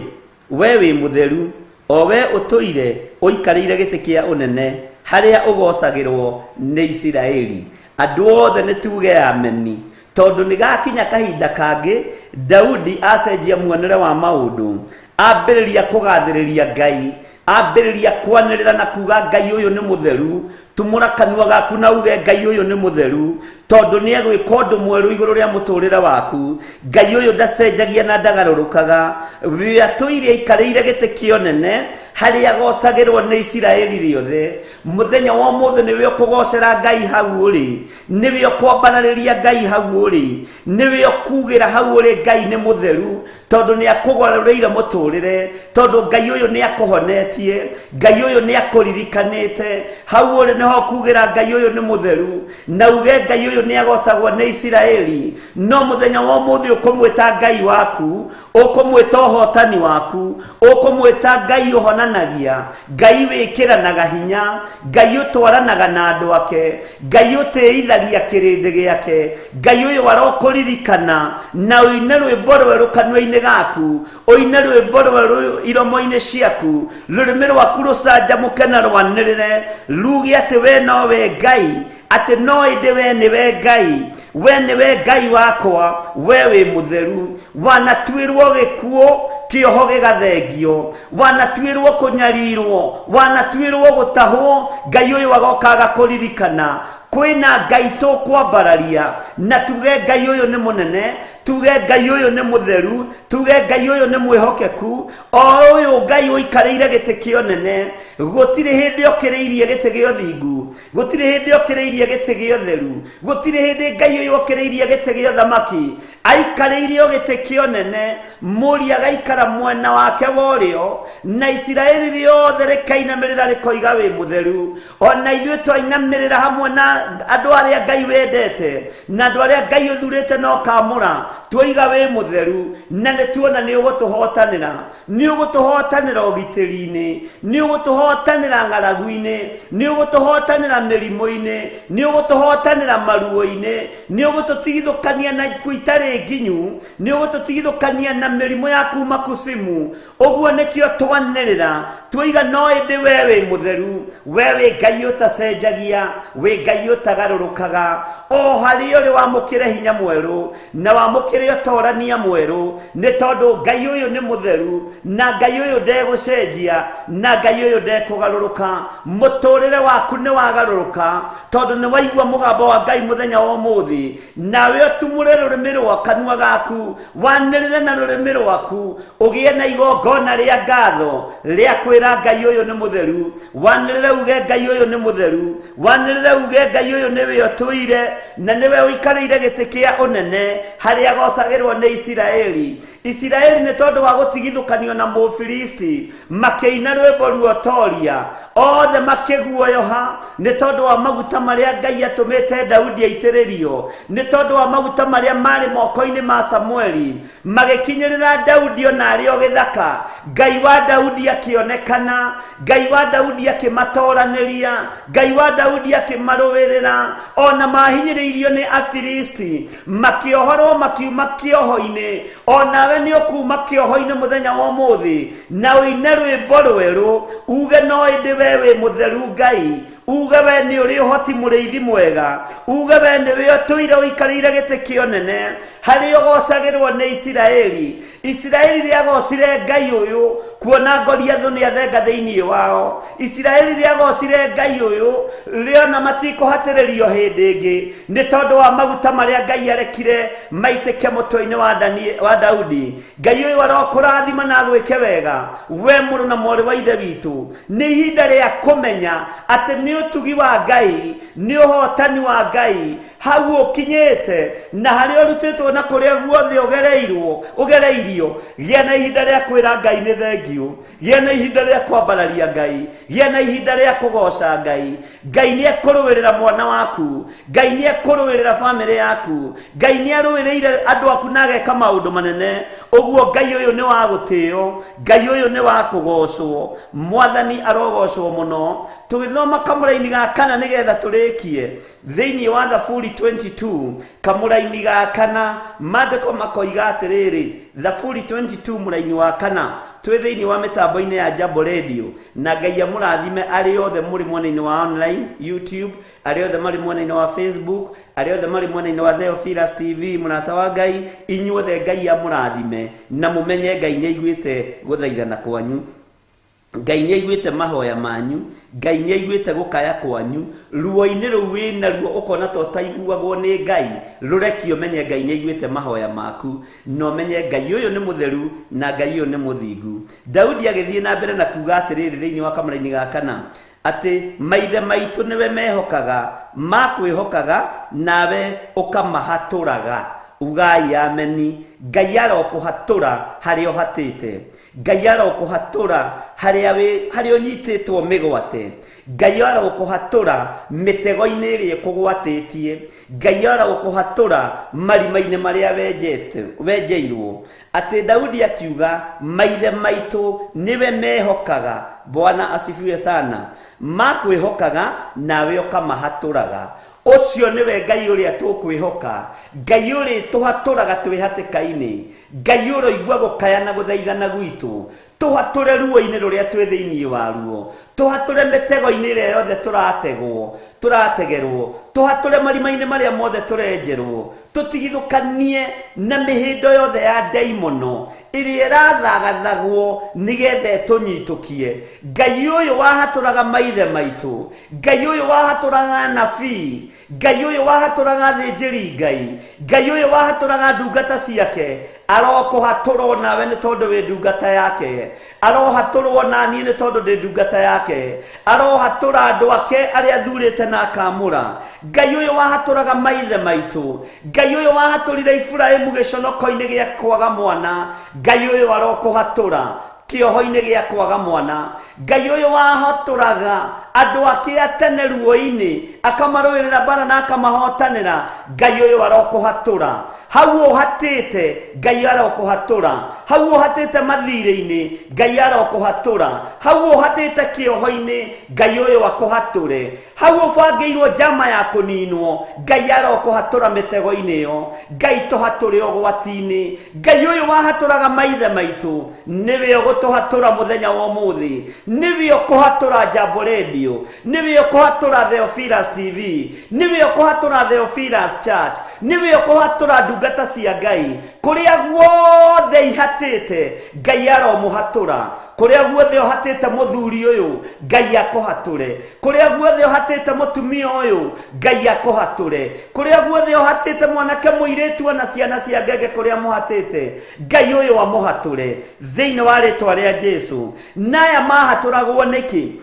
we wĩ mũtheru, o we ũtũire ũikarĩire gĩtĩ kĩa ũnene harĩa ũgocagĩrwo nĩ Isiraeli. Andũ othe nĩ tuge ameni, tondũ nĩ gakinya kahinda kangĩ Daudi acenjia muonere wa maũndũ, ambĩrĩria kũgathĩrĩria Ngai, ambĩrĩria kwanĩrĩra na kuga Ngai ũyũ nĩ mũtheru. Tumũra kanua gaku na uge Ngai ũyũ nĩ mũtheru, tondũ nĩ egwĩka ũndũ mwerũ igũrũ rĩa mũtũũrĩre waku. Ngai ũyũ ndacenjagia na ndagarũrũkaga, we atũire aikarĩire gĩtĩ kĩa ũnene harĩa agocagĩrwo nĩ Isiraeli rĩothe. Mũthenya wa ũmũthĩ nĩwe ũkũgocera Ngai hau ũrĩ, nĩwe ũkwambanarĩria Ngai hau ũrĩ, nĩwe ũkugĩra hau ũrĩ Ngai nĩ mũtheru, tondũ nĩ akũgarũrĩire mũtũũrĩre, tondũ Ngai ũyũ nĩ akũhonete. ũhetie Ngai ũyũ nĩ akũririkanĩte hau ũrĩ nĩho kugira Ngai ũyũ nĩ mũtheru na uge Ngai ũyũ nĩ agocagwo nĩ Isiraeli no mũthenya wa ũmũthĩ ũkũmwĩta Ngai waku ũkũmwĩta ũhotani waku ũkũmwĩta Ngai ũhonanagia Ngai wĩkĩranaga hinya Ngai ũtwaranaga na andũ ake Ngai ũtĩithagia kĩrĩndĩ gĩake Ngai ũyũ arokũririkana na ũine rwĩmbo rwerũ kanua-inĩ gaku ũine rwĩmbo rwerũ iromo-inĩ ciaku rũrĩmĩ rwaku rũcanjamũke na rwanĩrĩre ruge atĩ we nowe Ngai ati no inde we niwe Ngai we niwe Ngai wakwa we wĩ mũtheru wanatuĩrwo gĩkuũ kĩoho gĩgathengio wanatuĩrwo kũnyarirwo wanatuĩrwo gũtahwo Ngai ũyũ agokaga kũririkana kwĩna Ngai tũkwambararia na tuge Ngai ũyũ nĩ mũnene tuge Ngai ũyũ nĩ mũtheru tuge Ngai ũyũ nĩ mwĩhokeku o ũyũ Ngai ũikarĩire gĩtĩ kĩa ũnene gũtirĩ hĩndĩ okĩrĩirie gĩtĩ gĩa ũthingu gũtirĩ hĩndĩ okĩrĩirie gĩtĩ gĩa ũtheru gũtirĩ hĩndĩ Ngai ũyũ okĩrĩirie gĩtĩ gĩa ũthamaki aikarĩire o gĩtĩ kĩa ũnene mũri agaikara mwena wake wa ũrĩo na Isiraeli rĩothe rĩkainamĩrĩra rĩkoiga wĩ mũtheru ona ithuĩ twainamĩrĩra hamwe na andũ arĩa Ngai wendete na andũ arĩa Ngai ũthurĩte no kamũra twoiga wĩ mũtheru na nĩtuona nĩ ũgũtũhotanĩra ũgitĩri-inĩ nĩ ũgũtũhotanĩra ng'aragu-inĩ nĩ ũgũtũhotanĩra mĩrimũ-inĩ nĩ ũgũtũhotanĩra maruo-inĩ nĩ ũgũtũtigithũkania na itarĩ nginyu nĩ ũgũtũtigithũkania na mĩrimũ ya kuma kusimu ũguo nĩkĩo twanĩrĩra twoiga no ĩndĩ we wĩ mũtheru we wĩ Ngai ũtacenjagia wĩ Ngai ũtagarũrũkaga o harĩa ũrĩ wamũkĩre hinya mwerũ na wamũkĩre ũtorania mwerũ nĩ tondũ Ngai ũyũ nĩ mũtheru na Ngai ũyũ ndegũcenjia na Ngai ũyũ ndekũgarũrũka mũtũrĩre waku nĩ wagarũrũka tondũ nĩ waigua mũgambo wa Ngai mũthenya wa ũmũthĩ nawe ũtumũre rũrĩmĩ rwa kanua gaku wanĩrĩre na rũrĩmĩ rwaku ũgĩe na igongona rĩa ngatho rĩa kwĩra Ngai ũyũ nĩ mũtheru wanĩrĩre uge Ngai ũyũ nĩ mũtheru wanĩrĩre uge Ngai ũyũ nĩwe ũtũire na nĩwe ũikarĩire gĩtĩ kĩa ũnene harĩa agocagĩrwo nĩ Isiraeli nĩ tondũ wa gũtigithũkanio na Mũfilisti makĩina rwĩmbo ruotoria othe makĩguoyoha nĩ tondũ wa maguta marĩa Ngai atũmĩte Daudi aitĩrĩrio nĩ tondũ wa maguta marĩa marĩ moko-inĩ ma Samueli magĩkinyĩrĩra Daudi ona arĩ o gĩthaka Ngai wa Daudi akĩonekana Ngai wa Daudi akĩmatoranĩria Ngai wa Daudi akĩmarũĩrĩra ona mahinyĩrĩirio nĩ Afilisti makĩohorwo makiuma kĩoho-inĩ onawe nĩ ũkuma kĩoho-inĩ mũthenya wa ũmũthĩ na ũine rwĩmbo rwerũ uge no ĩndĩ we wĩ mũtheru Ngai uge we nĩ ũrĩ ũhoti mũrĩithi mwega uge we nĩwe ũtũire ũikarĩire gĩtĩ kĩa ũnene harĩa ũgocagĩrwo nĩ Isiraeli rĩagocire Ngai ũyũ kuona Goliathũ nĩ athenga thĩinĩ wao Isiraeli rĩagocire Ngai ũyũ rĩona matikũhatĩrĩrio hĩndĩ ĩngĩ nĩ tondũ wa maguta marĩa Ngai arekire maitĩke mũtwe-inĩ wa Daudi Ngai ũyũ arokũrathima na gwĩke wega we mũrũ na mwarĩ wa ithe witũ nĩ ihinda rĩa kũmenya atĩ nĩ ũtugi wa Ngai nĩ ũhotani wa Ngai hau ũkinyĩte na harĩa ũrutĩtwo na kũrĩa guothe ũgereirio gĩa na ihinda rĩa kwĩra Ngai nĩ thengio gĩa na ihinda rĩa kwambararia Ngai gĩa na ihinda rĩa kũgoca Ngai Ngai nĩ ekũrũĩrĩra mwana waku Ngai nĩ ekũrũĩrĩra bamĩrĩ yaku Ngai nĩ arũĩrĩire andũ aku na ageka maũndũ manene ũguo Ngai ũyũ nĩ wa gũtĩo Ngai ũyũ nĩ wa kũgocwo mwathani arogocwo mũno tũgĩthoma kamũra-inĩ ga kana nĩgetha tũrĩkie thĩinĩ wa Thaburi 22 kamũra-inĩ ga kana maandĩko makoiga atĩrĩrĩ Thaburi 22 mũra-inĩ wa kana twĩ thĩinĩ wa mĩtambo-inĩ ya Jambo Radio na Ngai amũrathime arĩ othe mũrĩ mwena-inĩ wa online YouTube arĩ othe marĩ mwena-inĩ wa Facebook arĩ othe marĩ mwena-inĩ wa Theophilus TV mũrata wa Ngai inyuothe Ngai amũrathime na mũmenye Ngai nĩ aiguĩte gũthaithana kwanyu Ngai nĩ aiguĩte mahoya manyu Ngai nĩ aiguĩte gũkaya kwanyu ruo-inĩ rũu wĩna ruo ũkona to taiguagwo nĩ Ngai rũrekio menye Ngai nĩ aiguĩte mahoya maku no menye Ngai ũyũ nĩ mũtheru na Ngai ũyũ nĩ mũthingu Daudi agĩthiĩ na mbere na kuuga atĩrĩrĩ thĩinĩ wa kamũra-inĩ ga kana atĩ maithe maitũ nĩwe mehokaga makwĩhokaga nawe ũkamahatũraga ugai ameni. Ngai arokuhatura haria uhatite. Ngai arokuhatura haria unyititwo migwate. Ngai arokuhatura mitego-ini iria kugwatitie. Ngai arokuhatura marima-ini maria wenjeirwo. Ati Daudi akiuga maithe maitu niwe mehokaga. Bwana asifiwe sana. Makwihokaga nawe ukamahaturaga. Ocio niwe Ngai uria tukwihoka. Ngai uria tuhaturaga twihatikaini. Ngai uria igwa gukaya na guthaithana gwitu. Tuhature ruo-ini ruria twi thiini waruo. Tuhature mitego-ini iria yothe turategerwo. Tuhature marima-ini maria mothe turenjerwo. Tutigithukanie na mihindo yothe ya daimono iria irathagathagwo nigethe tunyitukie. Ngai uyu wahaturaga maithe maitu. Ngai uyu wahaturaga nabii. Ngai uyu wahaturaga thinjiri Ngai. Ngai uyu wahaturaga ndungata ciake. Arokuhaturwo nawe ni tondu wi ndungata yake. Arohaturwo nani ni tondu ndi ndungata yake. Arohatura andu ake aria thurite na akamura. Ngai uyu wahaturaga maithe maitu. Ngai uyu wahaturire Ibrahimu giconoko-ini gia kwaga mwana. Ngai uyu arokuhatura kioho-ini gia kwaga mwana. Ngai uyu wahaturaga andu ake atene ruo-ini akamaruirira bara na akamahotanira. Ngai uyu arokuhatura hau uhatite. Ngai arokuhatura hau uhatite mathire-ini. Ngai arokuhatura hau uhatite kioho-ini. Ngai uyu akuhature hau ubangiirwo njama ya kuninwo. Ngai arokuhatura mitego-ini yo. Ngai tuhature ugwati-ini. Ngai uyu wahaturaga maithe maitu niwe ugutuhatura muthenya wa umuthi. Niwe ukuhatura Jambo Radio. Niwe ukuhatura Theophilus TV. Niwe ukuhatura Theophilus Church. Niwe ukuhatura ndungata cia Ngai kuria guothe ihatite. Ngai aromuhatura kuria guothe uhatite muthuri uyu. Ngai akuhature kuria guothe uhatite mutumia uyu. Ngai akuhature kuria guothe uhatite mwanake muiritu na ciana cia ngenge kuria muhatite. Ngai uyu amuhature thiini wa ritwa ria Jesu. Naya mahaturagwo niki?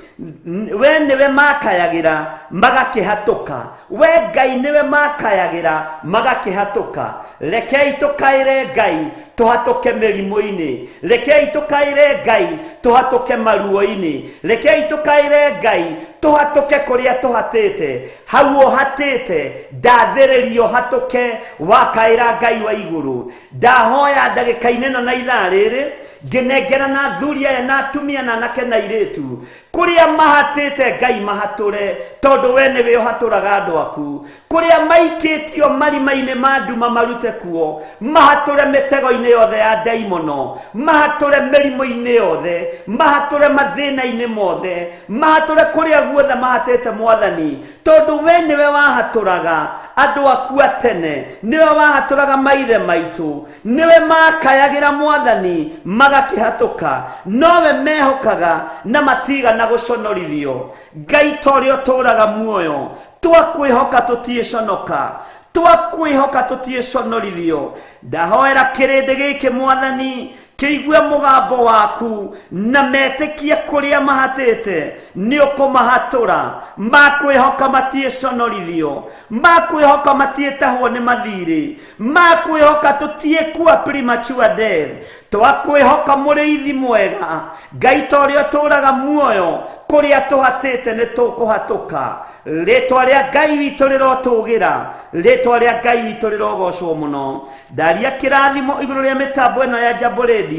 We niwe makayagira magakihatuka. We Ngai niwe makayagira magakihatuka. Rekei tukaire Ngai tuhatuke mirimu-ini. Rekei tukaire Ngai tuhatuke maruo-ini. Rekei tukaire Ngai tuhatuke kuria tuhatite. Hau uhatite ndathiririo hatuke wakaira Ngai wa iguru. Ndahoya ndagika-ini na ithaa riri nginengera na thuri aya na atumia na anake na iritu kuria mahatite. Ngai mahature tondu we niwe uhaturaga andu aku. Kuria maikitio marima-ini ma nduma marute kuo. Mahature mitego-ini yothe ya daimono. Mahature mirimu-ini yothe. Mahature mathina-ini mothe. Mahature kuria guothe mahatite Mwathani tondu we niwe wahaturaga andu aku atene. Niwe wahaturaga maithe maitu. Niwe makayagira Mwathani magakihatuka. Nowe mehokaga na matiga na guconorithio. Ngai torio turaga muoyo. Twakwihoka tutieconoka. Twakwihoka tutieconorithio. Ndahoera kirindi giki Mwathani kiigue mugambo waku na metikie kuria mahatite. Ni ukumahatura makwihoka matieconorithio. Makwihoka matietahwo ni mathiri. Makwihoka tutiekua premature death. Twakwihoka muriithi mwega. Ngai torio turaga muoyo kuria tuhatite ni tukuhatuka. Ritwa ria Ngai witu rirotugira. Ritwa ria Ngai witu rirogocwo muno. Ndaria kirathimo iguru ria mitambo ino ya Jambo Radio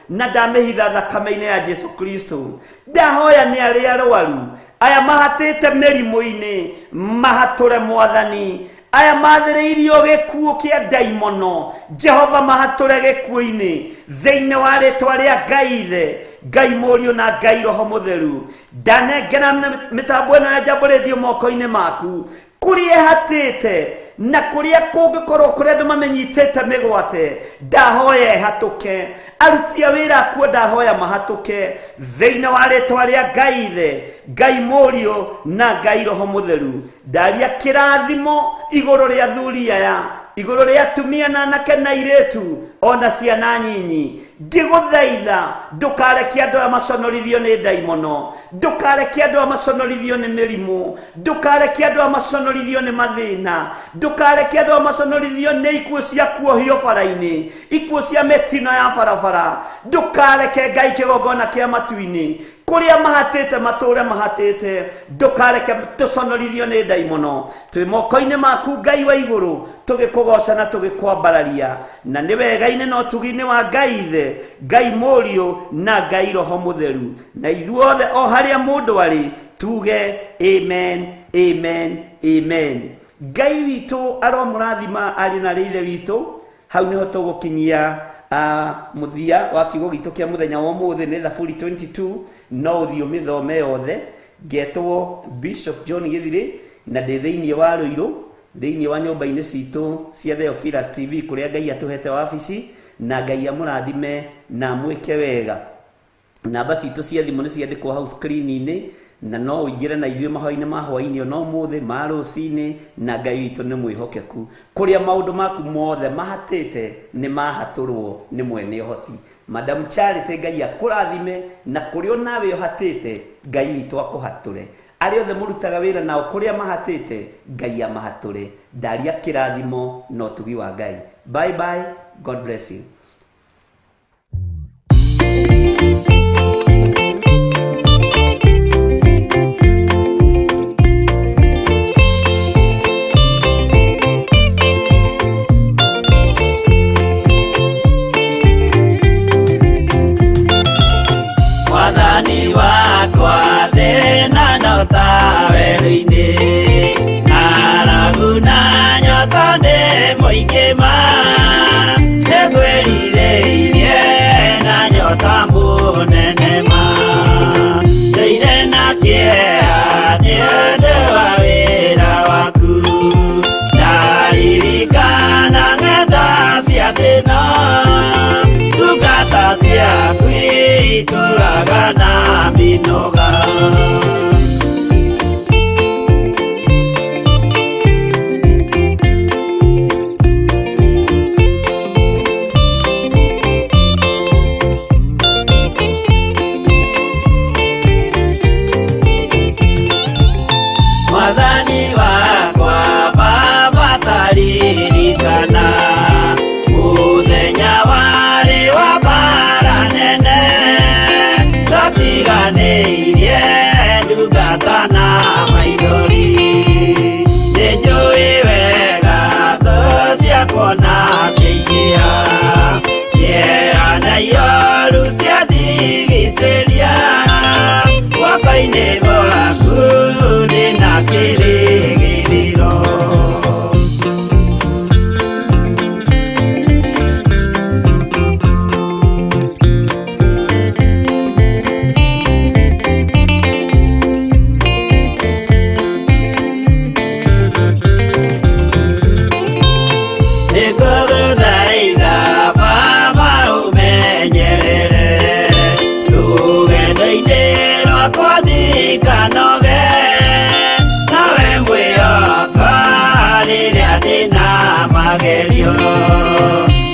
na ndamihitha thakame-ini ya Jesu Kristo. Ndahoya ni aria arwaru aya mahatite mirimu-ini mahature Mwathani. Aya mathiriirio gikuo kia daimono Jehova mahature gikuo-ini thiini wa ritwa ria Ngai Ithe, Ngai Mũriũ na Ngai Roho Mutheru. Ndanengera mitambo ino ya Jambo Radio moko-ini maku kuria hatite na kuria kungikorwo kuria andu mamenyitite migwate. Ndahoya hatuke arutia wira akuo. Ndahoya mahatuke thiini wa ritwa ria Ngai Ithe, Ngai Mũriũ na Ngai Roho Mutheru. Ndaria kirathimo iguru ria thuri aya iguru ria atumia na anake na iretu ona ciana nyinyi ndiguthaitha ndukareke andu amaconorithio ni daimono, ndukareke andu amaconorithio ni mirimu, ndukareke andu amaconorithio ni mathina, ndukareke andu amaconorithio ni ikuo cia kuohio bara-ini, ikuo cia metino ya barabara, ndukareke Ngai kigongona kia matu-ini kuria mahatite mature mahatite, ndukareke tuconorithio ni daimono. Twi moko-ini maku Ngai wa iguru tugikugoca na tugikwambararia, na ni wega-ini no tugi-ini wa Ngai Ithe, Ngai Mũriũ na Ngai Roho Mũtheru, na ithuothe o haria mundu ari tuge amen, amen, amen. Ngai witu aromurathima ari na Ithe witu. Hau niho tugukinyia muthia wa kiugo gitu kia muthenya wa umuthi ni Thaburi 22 no uthio mithome yothe. Ngetwo Bishop John Githiri na ndi thiini wa Ruiru, thiini wa nyumba-ini citu cia Theophilus TV kuria Ngai atuhete wabici, na Ngai amurathime na mwike wega. Namba citu cia thimu ni ciandikwo hau screen-ini, na no uingire na ithuĩ mahoya-inĩ ma hwaĩ-inĩ no mũthĩ ma rũcinĩ, na Ngai witũ nĩ mwĩhokeku kuria maũndũ maku mothe mahatĩte nĩ mahatũrwo nĩ mwene ũhoti. Madam Charity Ngai akũrathime, na kuria onawe ũhatĩte Ngai witũ akũhatũre. Arĩa othe mũrutaga wĩra nao kuria mahatĩte Ngai amahatũre. Ndaria kĩrathimo na ũtugi wa Ngai. Bye bye, God bless you. Turagana minoga Mwathani wakwa Baba taririkana muthenya wari wa bara nene tiganĩirie ndungata na maithori. Nĩnjũĩ wega thũ ciakwa na ciaingĩha, ihoru ciandigicĩria, guoko-inĩ gwaku ndĩna kĩrĩgĩrĩro.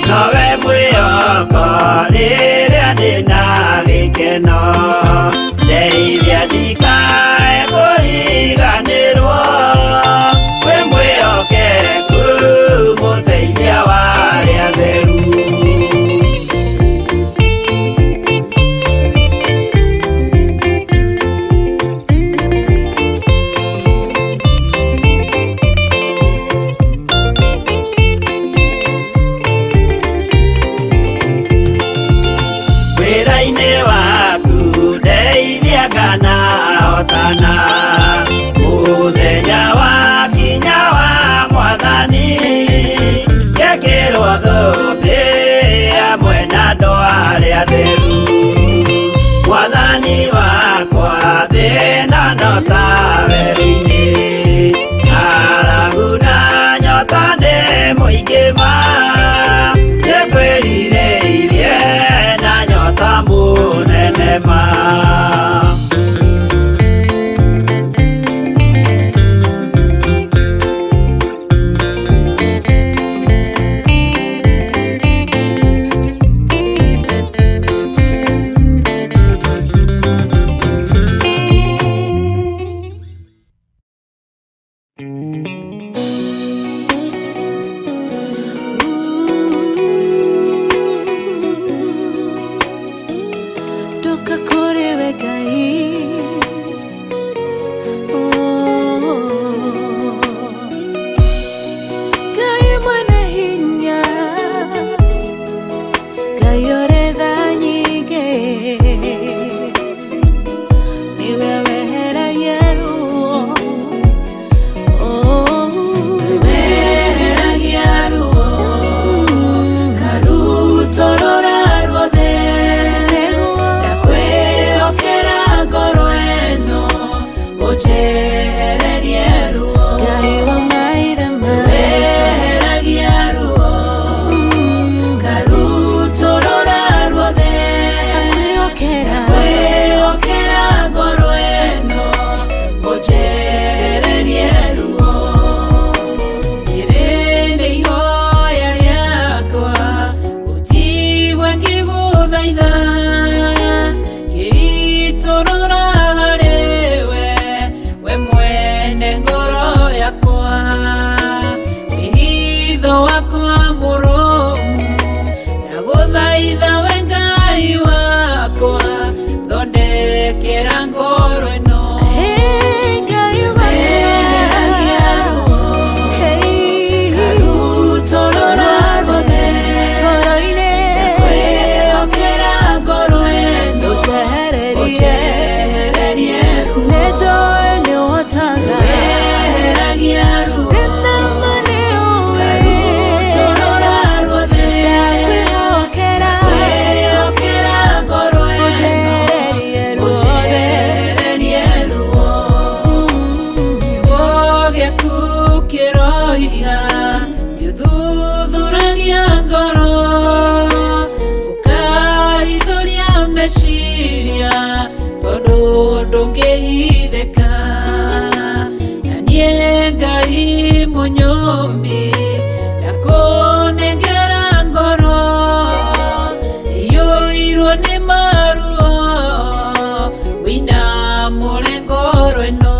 Nowe mwĩhoko rĩrĩa ndĩna gĩkeno, ndeithia ndikae kũriganĩrwo, wĩ mwĩhokeku mũteithia wa arĩa atheru. Muthenya wa kinya wa Mwathani gekĩrwo thũmbĩ hamwe na andũ arĩa atheru. Mwathani wakwa thĩna no ta werũ-inĩ, ng'aragu na nyota nĩ mũingĩ ma, nĩngwĩrirĩirie na nyota mũnene ma. ndaguthaitha giiturura hariwe we mwene ngoro yakwa wihitho wakwa Mũrũmu ndaguthaitha we Ngai wakwa thondekera ngoro ĩno ndungihitheka na niĩ Ngai mũnyũmbi ndakunengera ngoro ĩiyũirwo nĩ maruo wĩinamũre ngoro ĩno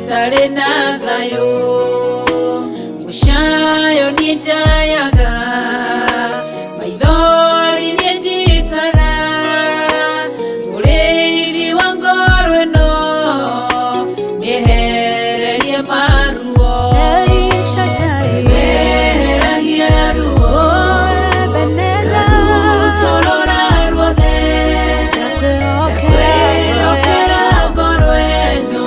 tare na thayo mushayo ni jayaga maithori ni jitaga mureiri wa ngoro ĩno miehererie maruo meheragia ruo Ebeneza torora ruothe ndakwĩhokera ngoro ĩno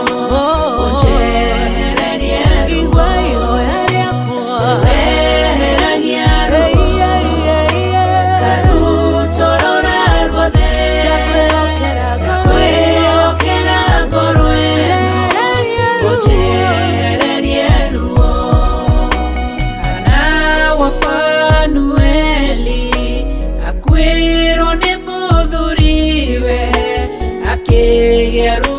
Quiero